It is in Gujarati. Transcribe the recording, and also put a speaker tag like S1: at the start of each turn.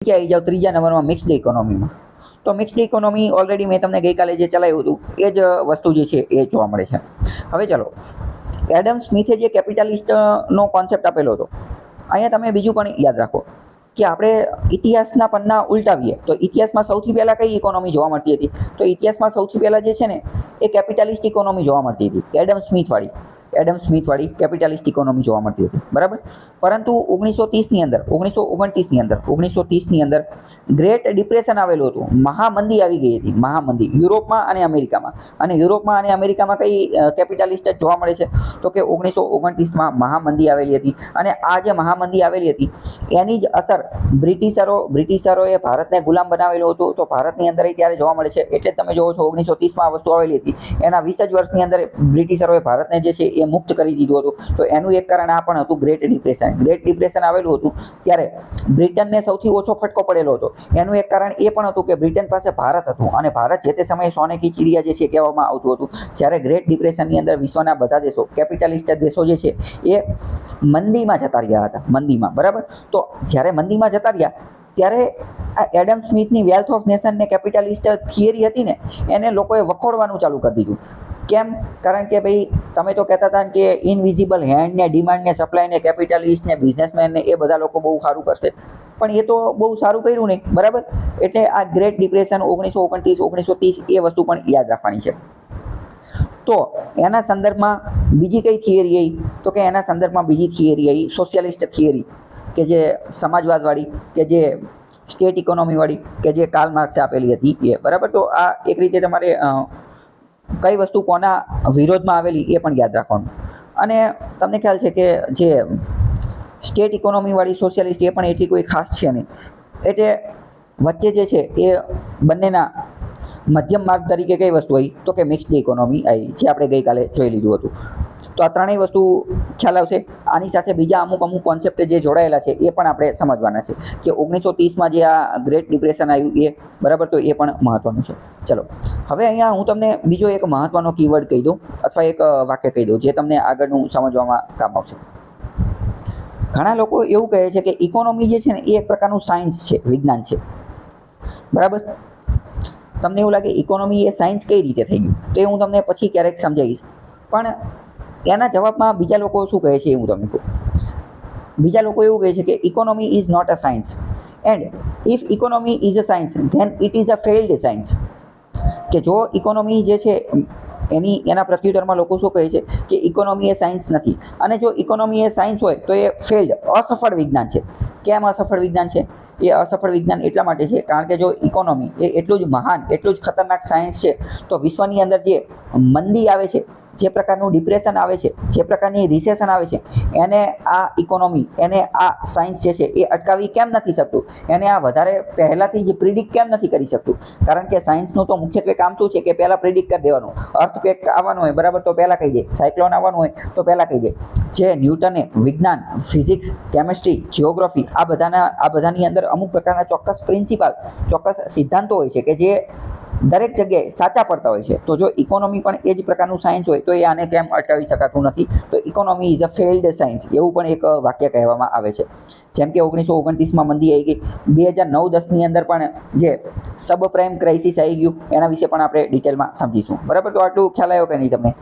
S1: નીચે આવી જાઓ ત્રીજા નંબરમાં મિક્સ્ડ ઇકોનોમીમાં. તો મિક્સ્ડ ઇકોનોમી ઓલરેડી મેં તમને ગઈકાલે જે ચલાવ્યું હતું એ જ વસ્તુ જે છે એ જોવા મળે છે. હવે ચાલો, એડમ સ્મિથે જે કેપિટાલિસ્ટનો કોન્સેપ્ટ આપેલો હતો, અહીંયા તમે બીજું પણ યાદ રાખો કે આપણે ઇતિહાસના પન્ના ઉલટાવીએ તો ઇતિહાસમાં સૌથી પહેલાં કઈ ઇકોનોમી જોવા મળતી હતી? તો ઇતિહાસમાં સૌથી પહેલાં જે છે ને એ કેપિટાલિસ્ટ ઇકોનોમી જોવા મળતી હતી, એડમ સ્મિથવાળી કેપિટાલિસ્ટ ઇકોનોમી જોવા મળતી હતી, બરાબર. પરંતુ 1930ની અંદર 1929ની અંદર ગ્રેટ ડિપ્રેશન આવેલું હતું, મહામંદી આવી ગઈ હતી, મહામંદી યુરોપમાં અને અમેરિકામાં. અને યુરોપમાં અને અમેરિકામાં કઈ કેપિટાલિસ્ટ જોવા મળે છે? તો કે 1929માં મહામંદી આવેલી હતી. અને આ જે મહામંદી આવેલી હતી એની જ અસર બ્રિટિશરોએ ભારતને ગુલામ બનાવેલું હતું. તો ભારતની અંદર ત્યારે જોવા મળે છે. એટલે તમે જોવો છો 1930માં આ વસ્તુ આવેલી હતી, એના 20 જ વર્ષની અંદર બ્રિટિશરોએ ભારતને જે છે એ મુક્ત કરી દીધું હતું. તો એનું એક કારણ આ પણ હતું, ગ્રેટ ડિપ્રેશન આવેલું હતું ત્યારે બ્રિટનને સૌથી ઓછો ફટકો પડેલો હતો. એનું એક કારણ એ પણ હતું કે બ્રિટન પાસે ભારત હતું અને ભારત જે તે સમયે સોને કી ચીડિયા જે છે કહેવામાં આવતું હતું. જ્યારે ગ્રેટ ડિપ્રેશનની અંદર વિશ્વના બધા દેશો, કેપિટાલિસ્ટ દેશો જે છે એ મંદીમાં જતા રહ્યા હતા, મંદીમાં, બરાબર. તો જ્યારે મંદીમાં જતા રહ્યા ત્યારે આ એડમ સ્મિથની વેલ્થ ઓફ નેશન ને કેપિટાલિસ્ટ થિયરી હતી ને એને લોકોએ વખોડવાનું ચાલુ કરી દીધું. કેમ? કારણ કે ભાઈ તમે તો કહેતા હતા કે ઇનવિઝિબલ હેન્ડ ને ડિમાન્ડ ને સપ્લાય ને કેપિટાલિસ્ટ ને બિઝનેસમેન ને એ બધા લોકો બહુ સારું કરશે, પણ એ તો બહુ સારું કર્યું નહીં, બરાબર. એટલે આ ગ્રેટ ડિપ્રેશન 1929, 1930 એ વસ્તુ પણ યાદ રાખવાની છે. તો એના સંદર્ભમાં બીજી કઈ થિયરી આવી? તો કે એના સંદર્ભમાં બીજી થિયરી આવી સોશિયલિસ્ટ થિયરી, કે જે સમાજવાદવાળી, કે જે સ્ટેટ ઇકોનોમીવાળી, કે જે કાર્લ માર્ક્સે આપેલી હતી એ, બરાબર. તો આ એક રીતે તમારે કઈ વસ્તુ કોના વિરોધમાં આવેલી એ પણ યાદ રાખવાનું. અને તમને ખ્યાલ છે કે જે સ્ટેટ ઇકોનોમીવાળી સોશિયલિસ્ટ એ પણ એટલી કોઈ ખાસ છે નહીં. એટલે વચ્ચે જે છે એ બંનેના મધ્યમ માર્ગ તરીકે કઈ વસ્તુ આવી? તો કે મિક્સ્ડ ઇકોનોમી આવી, જે આપણે ગઈકાલે જોઈ લીધું હતું. તો આ ત્રણેય વસ્તુ ખ્યાલ આવશે. આની સાથે બીજા અમુક કોન્સેપ્ટ જે જોડાયેલા છે એ પણ આપણે સમજવાના છે કે 1930માં જે આ ગ્રેટ ડિપ્રેશન આવ્યું એ, બરાબર. તો એ પણ મહત્વનું છે. ચલો, હવે અહીંયા હું તમને બીજો એક મહત્વનો કીવર્ડ કહી દઉં અથવા એક વાક્ય કહી દઉં જે તમને આગળનું સમજવામાં કામ આવશે. ઘણા લોકો એવું કહે છે કે ઇકોનોમી જે છે ને એ એક પ્રકારનું સાયન્સ છે, વિજ્ઞાન છે, બરાબર. તમને એવું લાગે ઇકોનોમી એ સાયન્સ કઈ રીતે થઈ ગયું? તો એ હું તમને પછી ક્યારેક સમજાવીશ. પણ એના જવાબમાં બીજા લોકો શું કહે છે એ હું તમને કહું. બીજા લોકો એવું કહે છે કે economy is not a science and if economy is a science then it is a failed science. કે જો ઇકોનોમી જે છે એના પ્રત્યુત્તરમાં લોકો શું કહે છે કે ઇકોનોમી એ સાયન્સ નથી, અને જો ઇકોનોમી એ સાયન્સ હોય તો એ ફેઇલ્ડ, અસફળ વિજ્ઞાન છે. કેમ અસફળ વિજ્ઞાન છે? એ અસફળ વિજ્ઞાન એટલા માટે છે કારણ કે જો ઇકોનોમી એ એટલું જ મહાન, એટલું જ ખતરનાક સાયન્સ છે તો વિશ્વની અંદર જે મંદી આવે છે, જે પ્રકારનું ડિપ્રેશન આવે છે, જે પ્રકારની રિસેશન આવે છે, એને આ ઇકોનોમી, એને આ સાયન્સ જે છે એ અટકાવી કેમ નથી શકતું? એને આ વધારે પહેલાંથી જ પ્રિડિક્ટ કેમ નથી કરી શકતું? કારણ કે સાયન્સનું તો મુખ્યત્વે કામ શું છે કે પહેલાં પ્રિડિક્ટ કરી દેવાનું. અર્થક્વેક આવવાનું હોય, બરાબર, તો પહેલાં કહી દે. સાયક્લોન આવવાનું હોય તો પહેલાં કહી દે. જે ન્યૂટને વિજ્ઞાન, ફિઝિક્સ, કેમિસ્ટ્રી, જિયોગ્રાફી આ બધાની અંદર અમુક પ્રકારના ચોક્કસ પ્રિન્સિપાલ, ચોક્કસ સિદ્ધાંતો હોય છે કે જે દરેક જગ્યાએ સાચા પડતા હોય છે. તો જો ઇકોનોમી પણ એ જ પ્રકારનું સાયન્સ હોય તો એ આને કેમ અટકાવી શકાતું નથી? તો economy is a failed science, એવું પણ એક વાક્ય કહેવામાં આવે છે. જેમ કે 1929માં મંદી આવી ગઈ, 2009-10ની અંદર પણ જે સબ પ્રાઇમ ક્રાઇસિસ આવી ગયું, એના વિશે પણ આપણે ડિટેલમાં સમજીશું, બરાબર. તો આટલું ખ્યાલ આવ્યો કે નહીં તમને?